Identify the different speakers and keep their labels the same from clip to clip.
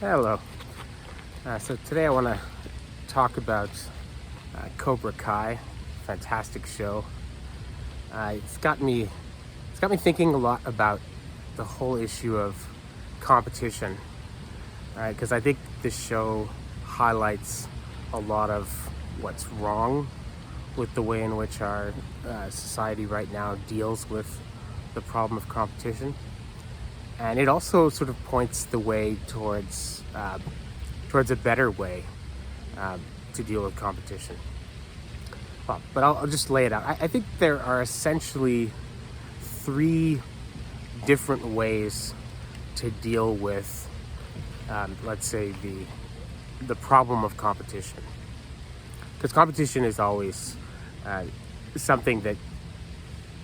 Speaker 1: Hello. So today I want to talk about Cobra Kai. Fantastic show. It's got me thinking a lot about the whole issue of competition. Right? Because I think this show highlights a lot of what's wrong with the way in which our society right now deals with the problem of competition. And it also sort of points the way towards a better way to deal with competition. But I'll just lay it out. I think there are essentially three different ways to deal with, let's say, the problem of competition. Because competition is always something that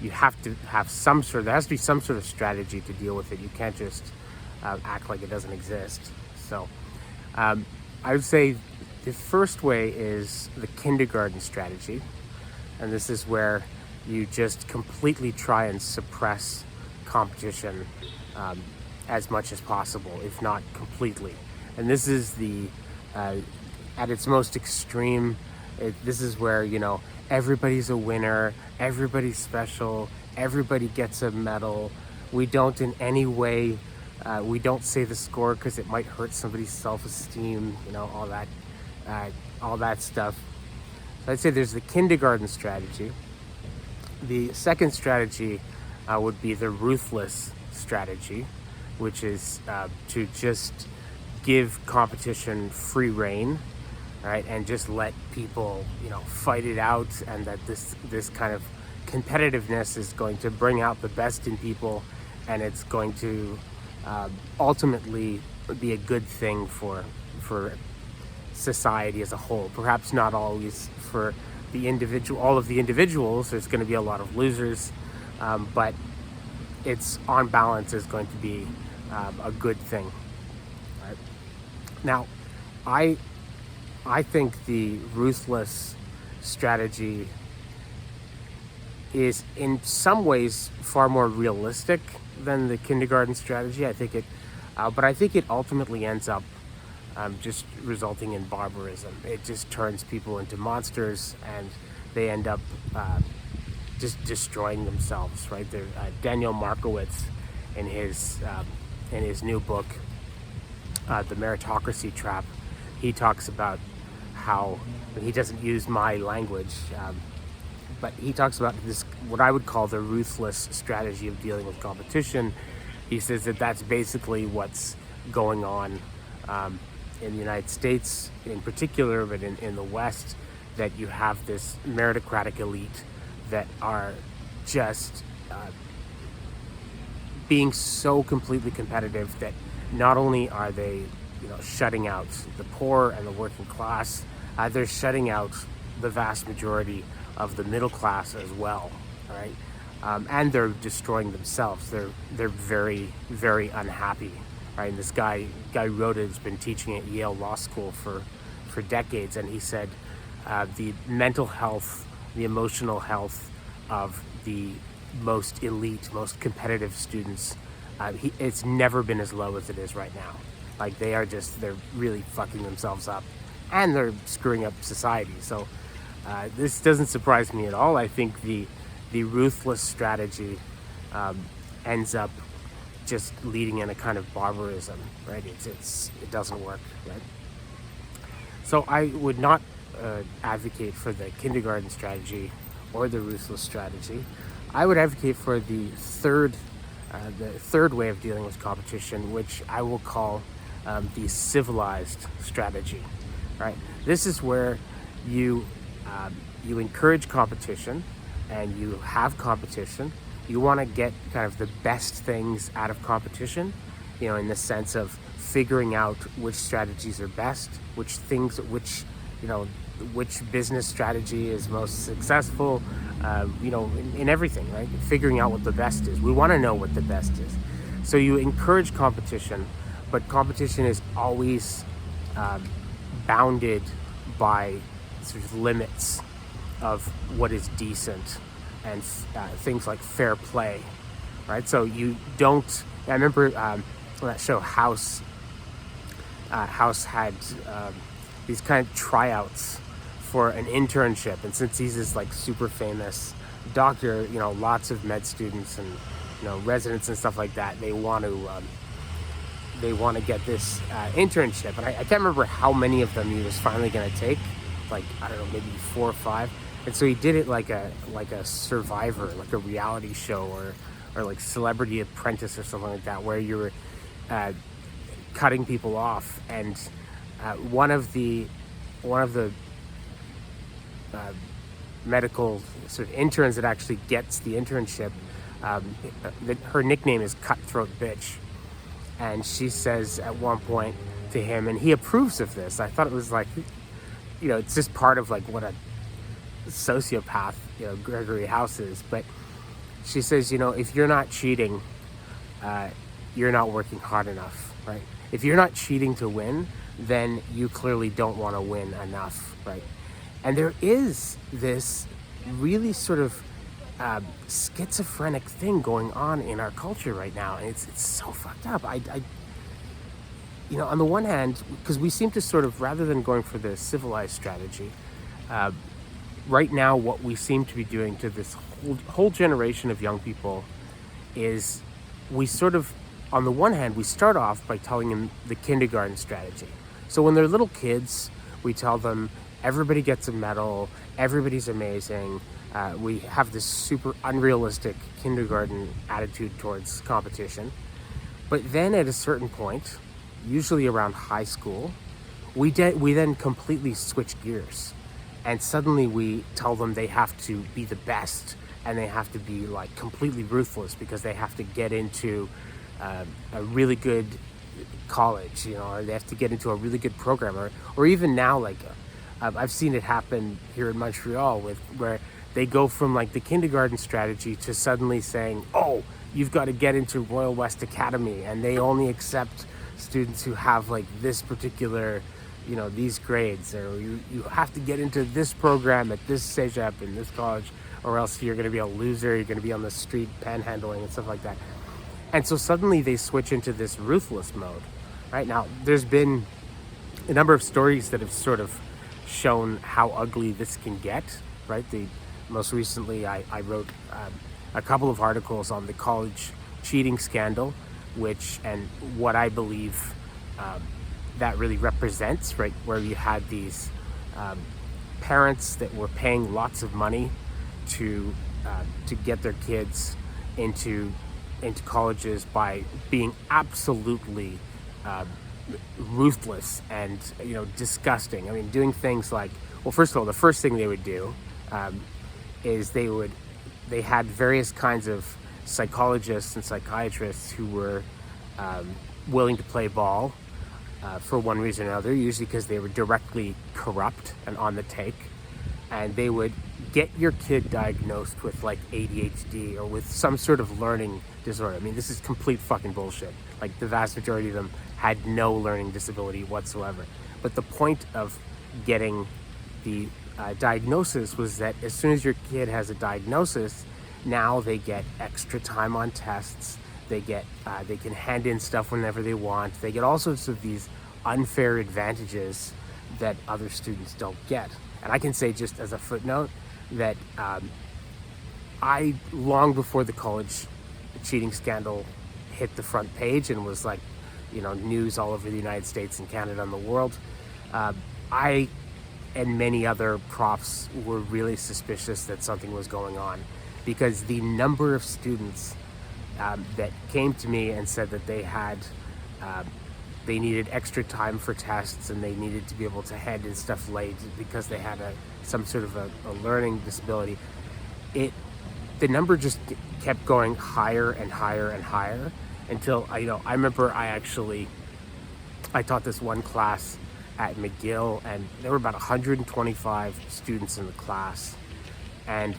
Speaker 1: you have to have there has to be some sort of strategy to deal with it. You can't just act like it doesn't exist. So I would say the first way is the kindergarten strategy. And this is where you just completely try and suppress competition as much as possible, if not completely. And this is at its most extreme, this is where, everybody's a winner, everybody's special, everybody gets a medal. We don't in any way, we don't say the score because it might hurt somebody's self-esteem, all that stuff. So I'd say there's the kindergarten strategy. The second strategy would be the ruthless strategy, which is to just give competition free rein. Right, and just let people, fight it out, and that this kind of competitiveness is going to bring out the best in people, and it's going to ultimately be a good thing for society as a whole. Perhaps not always for all of the individuals. There's going to be a lot of losers, but it's on balance is going to be a good thing. Right? Now, I think the ruthless strategy is in some ways far more realistic than the kindergarten strategy. But I think it ultimately ends up just resulting in barbarism. It just turns people into monsters, and they end up just destroying themselves. Right? Daniel Markowitz, in his new book, The Meritocracy Trap, he talks about how, he doesn't use my language, but he talks about this, what I would call the ruthless strategy of dealing with competition. He says that that's basically what's going on in the United States in particular, but in the West, that you have this meritocratic elite that are just being so completely competitive that not only are they shutting out the poor and the working class, they're shutting out the vast majority of the middle class as well, right? And they're destroying themselves. They're very, very unhappy, right? And this guy who wrote it has been teaching at Yale Law School for decades, and he said the mental health, the emotional health of the most elite, most competitive students, it's never been as low as it is right now. Like they're really fucking themselves up, and they're screwing up society. So this doesn't surprise me at all. I think the ruthless strategy ends up just leading in a kind of barbarism, right? It doesn't work, right? So I would not advocate for the kindergarten strategy or the ruthless strategy. I would advocate for the third way of dealing with competition, which I will call the civilized strategy, right? This is where you encourage competition, and you have competition. You want to get kind of the best things out of competition, in the sense of figuring out which strategies are best, which business strategy is most successful, in everything, right? Figuring out what the best is. We want to know what the best is. So you encourage competition, but competition is always bounded by sort of limits of what is decent and things like fair play, right? So you don't, I remember that show House, house had these kind of tryouts for an internship, and since he's this like super famous doctor, lots of med students and residents and stuff like that, they want to get this internship, and I can't remember how many of them he was finally going to take, like I don't know, maybe 4 or 5. And so he did it like a Survivor, like a reality show, or like Celebrity Apprentice or something like that, where you were cutting people off. And one of the medical sort of interns that actually gets the internship, her nickname is Cutthroat Bitch, and she says at one point to him, and he approves of this. I thought it was like, it's just part of like what a sociopath Gregory House is. But she says, if you're not cheating, you're not working hard enough, right? If you're not cheating to win, then you clearly don't want to win enough, right? And there is this really sort of schizophrenic thing going on in our culture right now, and it's so fucked up. I on the one hand, because we seem to sort of, rather than going for the civilized strategy, right now what we seem to be doing to this whole generation of young people is we sort of, on the one hand, we start off by telling them the kindergarten strategy. So when they're little kids, we tell them everybody gets a medal, everybody's amazing. We have this super unrealistic kindergarten attitude towards competition. But then at a certain point, usually around high school, we then completely switch gears. And suddenly we tell them they have to be the best, and they have to be like completely ruthless because they have to get into a really good college, or they have to get into a really good program, or even now, like I've seen it happen here in Montreal where they go from like the kindergarten strategy to suddenly saying, oh, you've got to get into Royal West Academy, and they only accept students who have like this particular, these grades, or you have to get into this program at this cégep in this college, or else you're going to be a loser, you're going to be on the street panhandling and stuff like that. And so suddenly they switch into this ruthless mode. Right now, there's been a number of stories that have sort of shown how ugly this can get, right? Most recently, I wrote a couple of articles on the college cheating scandal, and what I believe that really represents, right? Where you had these parents that were paying lots of money to get their kids into colleges by being absolutely ruthless and disgusting. I mean, doing things like, well, first of all, the first thing they would do is they had various kinds of psychologists and psychiatrists who were willing to play ball for one reason or another, usually because they were directly corrupt and on the take, and they would get your kid diagnosed with like ADHD or with some sort of learning disorder. I mean, this is complete fucking bullshit. Like, the vast majority of them had no learning disability whatsoever. But the point of getting the diagnosis was that as soon as your kid has a diagnosis, now they get extra time on tests. They can hand in stuff whenever they want. They get all sorts of these unfair advantages that other students don't get. And I can say, just as a footnote, that I, long before the college cheating scandal hit the front page and was like, news all over the United States and Canada and the world, I and many other profs were really suspicious that something was going on, because the number of students that came to me and said that they needed extra time for tests and they needed to be able to hand in stuff late because they had some sort of a learning disability, the number just kept going higher and higher and higher until I remember I taught this one class at McGill, and there were about 125 students in the class, and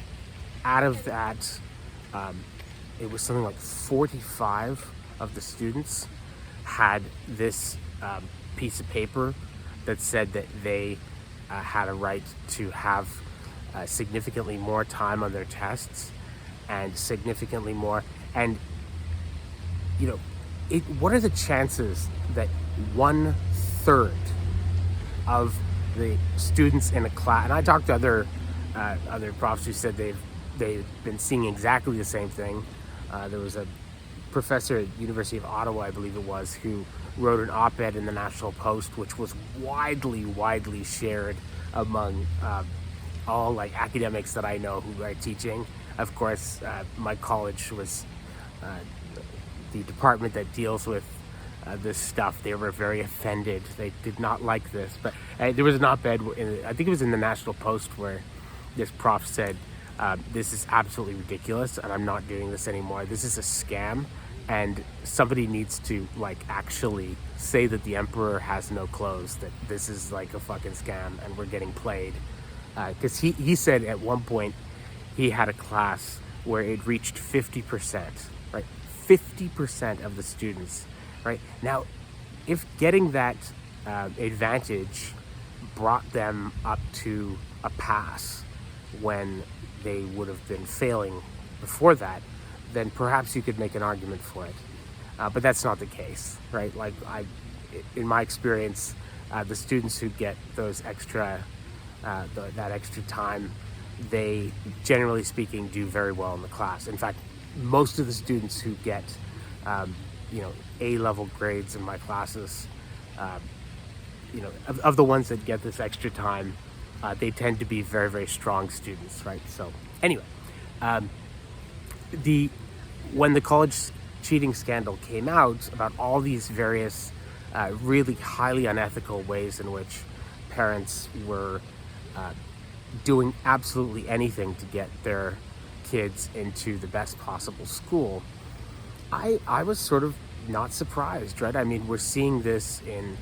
Speaker 1: out of that, it was something like 45 of the students had this piece of paper that said that they had a right to have significantly more time on their tests and significantly more. And, what are the chances that 1/3 third of the students in a class, and I talked to other profs who said they've been seeing exactly the same thing. There was a professor at University of Ottawa, I believe it was, who wrote an op-ed in the National Post, which was widely shared among all like academics that I know who are teaching. Of course, my college was the department that deals with this stuff. They were very offended. They did not like this. But there was an op-ed, I think it was in the National Post, where this prof said, this is absolutely ridiculous and I'm not doing this anymore. This is a scam, and somebody needs to like actually say that the emperor has no clothes, that this is like a fucking scam and we're getting played. Because he said at one point he had a class where it reached 50%, right? 50% of the students, right? Now, if getting that advantage brought them up to a pass when they would have been failing before that, then perhaps you could make an argument for it. But that's not the case, right? Like in my experience, the students who get those extra, that extra time, they generally speaking do very well in the class. In fact, most of the students who get, A-level grades in my classes, of the ones that get this extra time, they tend to be very strong students, right? So anyway, when the college cheating scandal came out about all these various really highly unethical ways in which parents were doing absolutely anything to get their kids into the best possible school, I was sort of not surprised, right? I mean, we're seeing this in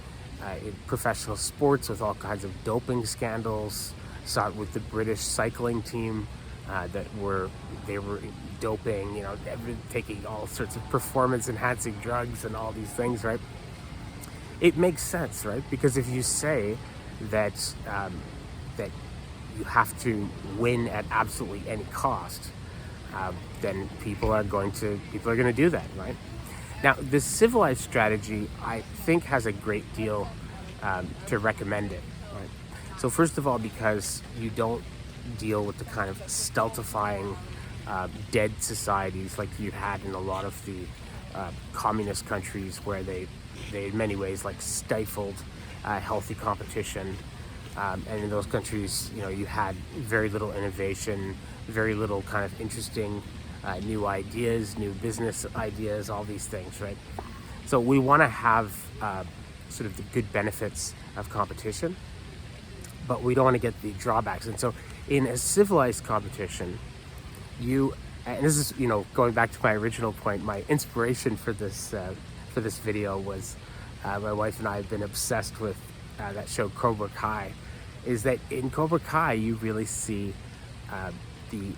Speaker 1: professional sports with all kinds of doping scandals. Saw it with the British cycling team they were doping, taking all sorts of performance enhancing drugs and all these things, right? It makes sense, right? Because if you say that that you have to win at absolutely any cost, then people are going to do that, right? Now, the civilized strategy, I think, has a great deal to recommend it, right? So first of all, because you don't deal with the kind of stultifying dead societies like you had in a lot of the communist countries, where they in many ways like stifled healthy competition. And in those countries, you had very little innovation, very little kind of interesting new ideas, new business ideas, all these things, right? So we want to have sort of the good benefits of competition, but we don't want to get the drawbacks. And so in a civilized competition, and this is, going back to my original point, my inspiration for this video was my wife and I have been obsessed with that show Cobra Kai. Is that in Cobra Kai you really see the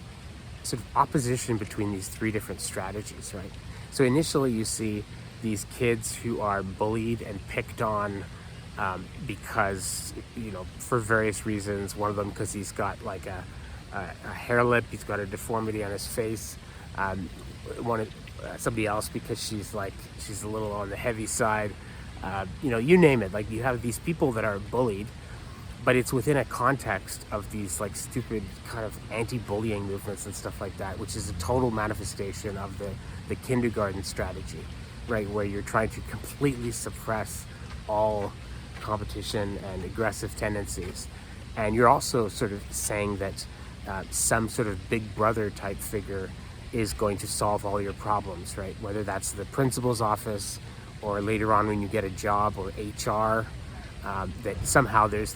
Speaker 1: sort of opposition between these three different strategies, right? So initially you see these kids who are bullied and picked on because, for various reasons. One of them because he's got like a hair lip, he's got a deformity on his face. Somebody else because she's a little on the heavy side. You name it. Like, you have these people that are bullied, but it's within a context of these like stupid kind of anti-bullying movements and stuff like that, which is a total manifestation of the kindergarten strategy, right? Where you're trying to completely suppress all competition and aggressive tendencies. And you're also sort of saying that some sort of big brother type figure is going to solve all your problems, right? Whether that's the principal's office or later on when you get a job, or HR, that somehow there's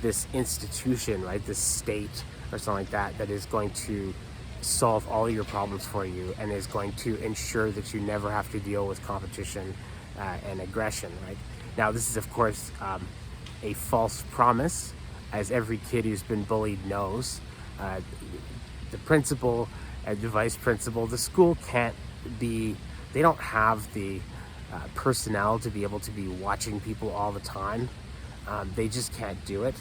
Speaker 1: this institution, right, this state or something like that is going to solve all your problems for you and is going to ensure that you never have to deal with competition and aggression, right? Now, this is, of course, a false promise, as every kid who's been bullied knows. The principal, the vice principal, the school they don't have the personnel to be able to be watching people all the time. They just can't do it,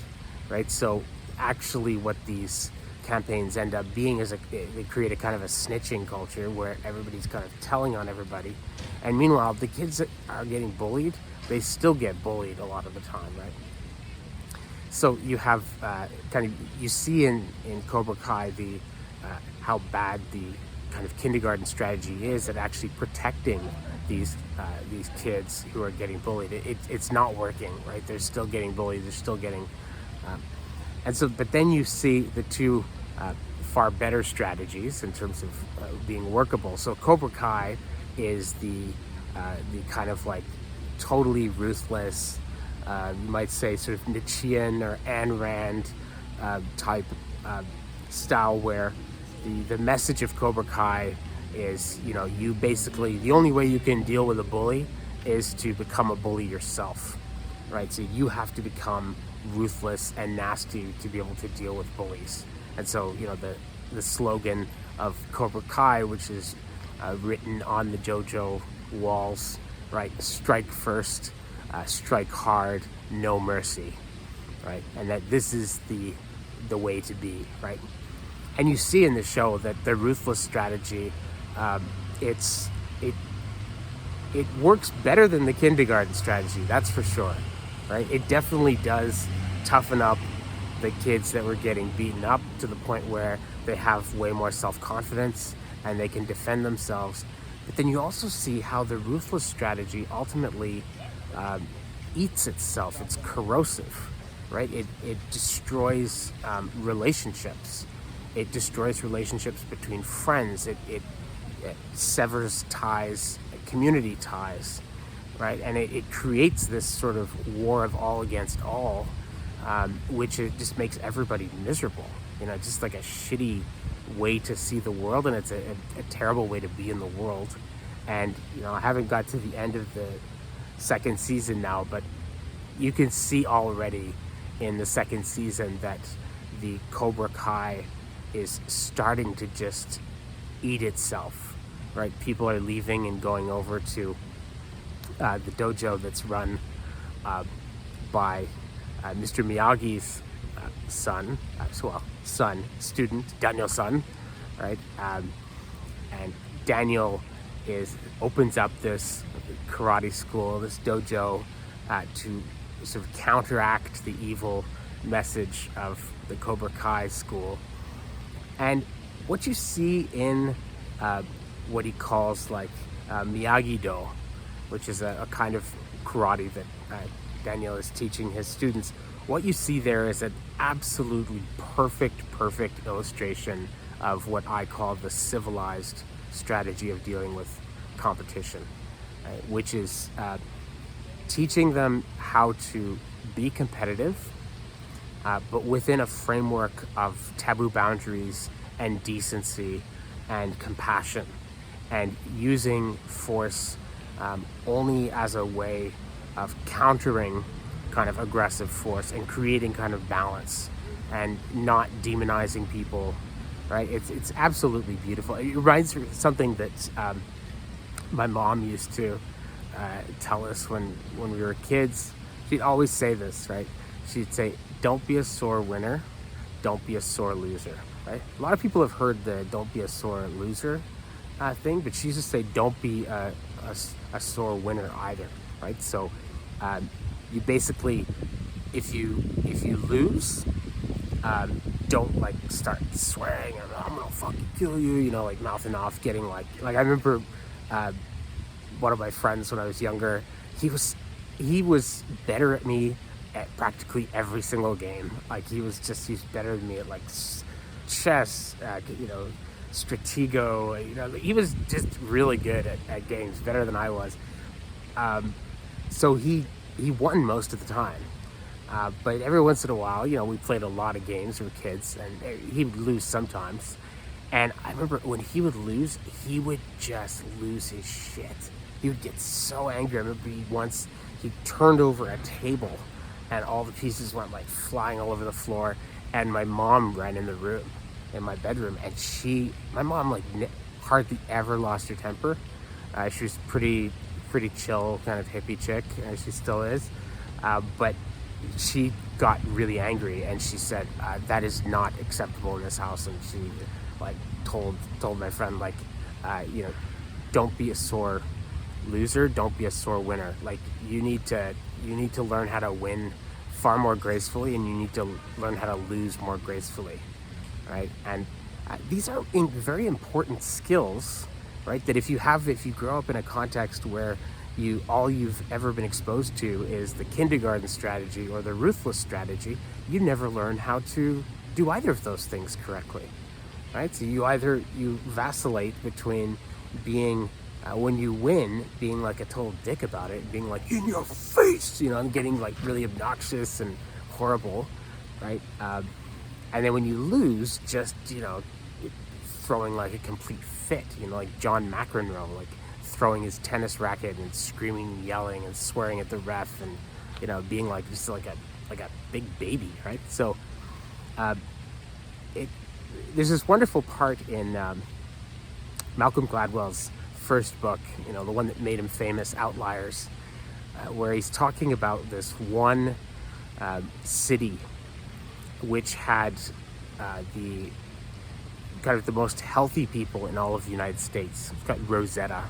Speaker 1: right? So actually what these campaigns end up being is they create a kind of a snitching culture where everybody's kind of telling on everybody. And meanwhile, the kids that are getting bullied they still get bullied a lot of the time, right? So you have you see in Cobra Kai how bad the kind of kindergarten strategy is at actually protecting these kids who are getting bullied. It's not working, right? They're still getting bullied. They're still getting, but then you see the two far better strategies in terms of being workable. So Cobra Kai is the kind of like totally ruthless, you might say sort of Nietzschean or Ayn Rand type style, where the message of Cobra Kai is, you basically, the only way you can deal with a bully is to become a bully yourself, right? So you have to become ruthless and nasty to be able to deal with bullies. And so, the slogan of Cobra Kai, which is written on the dojo walls, right? Strike first, strike hard, no mercy, right? And that this is the way to be, right? And you see in the show that the ruthless strategy, it works better than the kindergarten strategy, that's for sure, right? It definitely does toughen up the kids that were getting beaten up to the point where they have way more self-confidence and they can defend themselves. But then you also see how the ruthless strategy ultimately eats itself. It's corrosive, right? It destroys relationships. It destroys relationships between friends. It severs ties, community ties, right? And it creates this sort of war of all against all, which it just makes everybody miserable. Just like a shitty way to see the world, and it's a terrible way to be in the world. And I haven't got to the end of the second season now, but you can see already in the second season that the Cobra Kai is starting to just eat itself, right? People are leaving and going over to the dojo that's run by Mr. Miyagi's student, Daniel-san, right? And Daniel opens up this karate school, this dojo, to sort of counteract the evil message of the Cobra Kai school. And what you see in what he calls Miyagi-Do, which is a kind of karate that Daniel is teaching his students, what you see there is an absolutely perfect illustration of what I call the civilized strategy of dealing with competition, right? Which is teaching them how to be competitive, but within a framework of taboo boundaries and decency and compassion, and using force only as a way of countering kind of aggressive force and creating kind of balance and not demonizing people, right? It's absolutely beautiful. It reminds me of something that my mom used to tell us when we were kids. She'd always say this, right? She'd say, don't be a sore winner, don't be a sore loser, right? A lot of people have heard the don't be a sore loser thing, but she used to say, don't be a sore winner either, right? So you basically, if you lose, don't start swearing, I'm gonna fucking kill you, mouthing off, getting like I remember one of my friends when I was younger, he was better at me at practically every single game. He's better than me at chess, Stratego, he was just really good at games, better than I was. So he won most of the time. But every once in a while, we played a lot of games with kids, and he would lose sometimes. And I remember when he would lose, he would just lose his shit. He would get so angry. I remember once he turned over a table, and all the pieces went flying all over the floor. And my mom ran in the room, in my bedroom, and my mom hardly ever lost her temper. She was pretty chill, kind of hippie chick, as she still is. But she got really angry, and she said, that is not acceptable in this house. And she told my friend, don't be a sore loser, don't be a sore winner. Like you need to learn how to win far more gracefully, and you need to learn how to lose more gracefully, right? And these are very important skills, right? That if you grow up in a context where all you've ever been exposed to is the kindergarten strategy or the ruthless strategy, you never learn how to do either of those things correctly, right? So you vacillate between being, when you win, being like a total dick about it, being like in your face, and getting like really obnoxious and horrible, right? And then when you lose, just, throwing like a complete fit, like John McEnroe, like throwing his tennis racket and screaming, yelling, and swearing at the ref, and being like just like a big baby, right? So there's this wonderful part in Malcolm Gladwell's first book, the one that made him famous, Outliers, where he's talking about this one city which had the kind of the most healthy people in all of the United States. It's got Rosetta.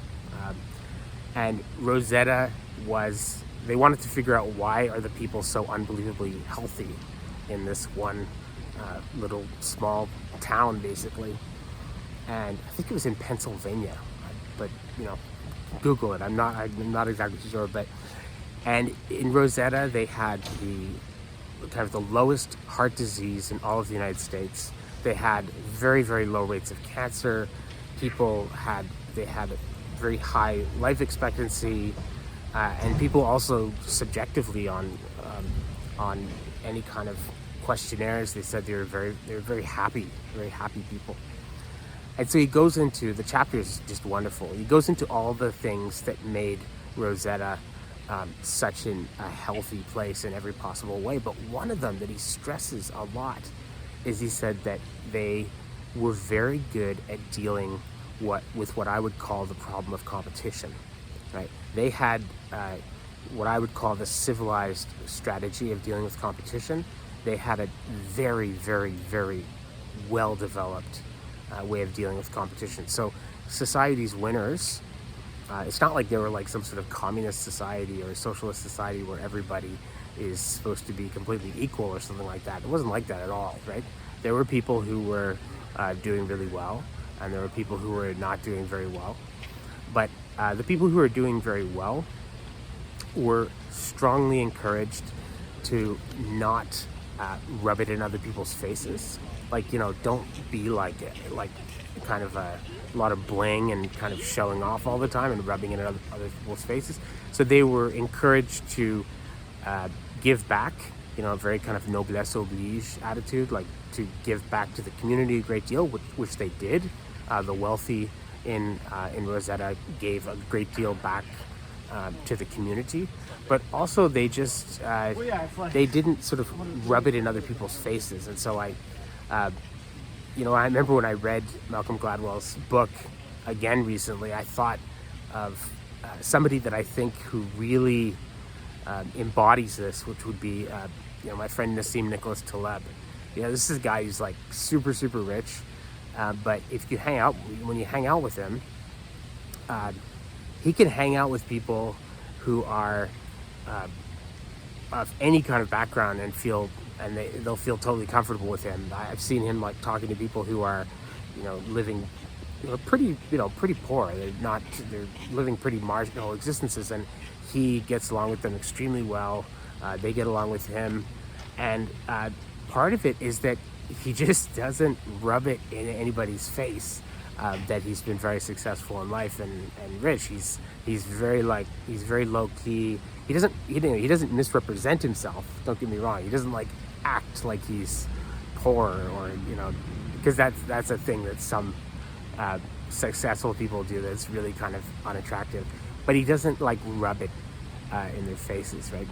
Speaker 1: And Rosetta they wanted to figure out why are the people so unbelievably healthy in this one little small town, basically. And I think it was in Pennsylvania, but Google it. I'm not exactly sure, and in Rosetta they had the kind of the lowest heart disease in all of the United States. They had very, very low rates of cancer. They had a very high life expectancy, and people also subjectively on any kind of questionnaires, they said they were very happy people. And so he goes into, the chapter is just wonderful. He goes into all the things that made Rosetta such a healthy place in every possible way. But one of them that he stresses a lot is he said that they were very good at dealing with what I would call the problem of competition, right? They had what I would call the civilized strategy of dealing with competition. They had a very, very, very well-developed way of dealing with competition. So society's winners, it's not like they were like some sort of communist society or socialist society where everybody is supposed to be completely equal or something like that. It wasn't like that at all, right? There were people who were doing really well, and there were people who were not doing very well. But the people who were doing very well were strongly encouraged to not rub it in other people's faces. Like, don't be like kind of a lot of bling and kind of showing off all the time and rubbing it in other people's faces. So they were encouraged to give back, a very kind of noblesse oblige attitude, like to give back to the community a great deal, which they did. The wealthy in Rosetta gave a great deal back to the community, but also they just they didn't sort of rub it in other people's faces. And so I remember when I read Malcolm Gladwell's book again recently, I thought of somebody that I think who really embodies this, which would be my friend Nassim Nicholas Taleb. This is a guy who's like super, super rich, but when you hang out with him, he can hang out with people who are of any kind of background and they'll feel totally comfortable with him. I've seen him like talking to people who are, living, pretty poor. They're living pretty marginal existences, and he gets along with them extremely well. They get along with him, and part of it is that he just doesn't rub it in anybody's face that he's been very successful in life and rich. He's very low key. He doesn't misrepresent himself. Don't get me wrong. He doesn't like act like he's poor or because that's a thing that some successful people do that's really kind of unattractive. But he doesn't like rub it in their faces, right?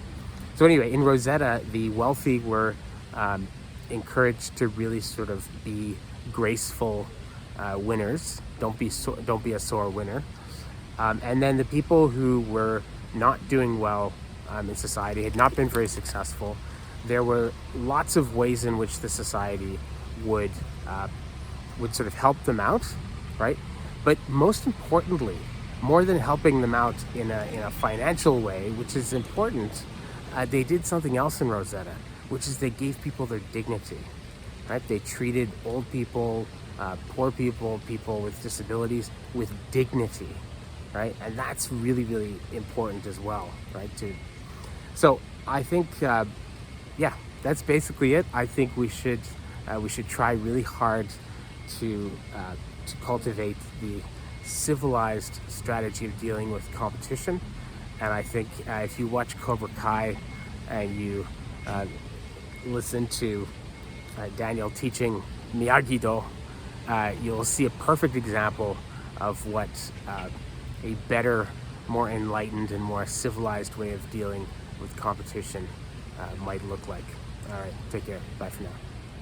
Speaker 1: So anyway, in Rosetta, the wealthy were encouraged to really sort of be graceful winners. Don't be a sore winner. And then the people who were not doing well in society, had not been very successful, there were lots of ways in which the society would sort of help them out, right? But most importantly, more than helping them out in a financial way, which is important, they did something else in Rosetta, which is they gave people their dignity, right? They treated old people, poor people, people with disabilities with dignity, right? And that's really, really important as well, right? So I think, yeah, that's basically it. I think we should try really hard to cultivate the civilized strategy of dealing with competition. And I think if you watch Cobra Kai and you listen to Daniel teaching Miyagi-Do, you'll see a perfect example of what a better, more enlightened, and more civilized way of dealing with competition might look like. All right, take care. Bye for now.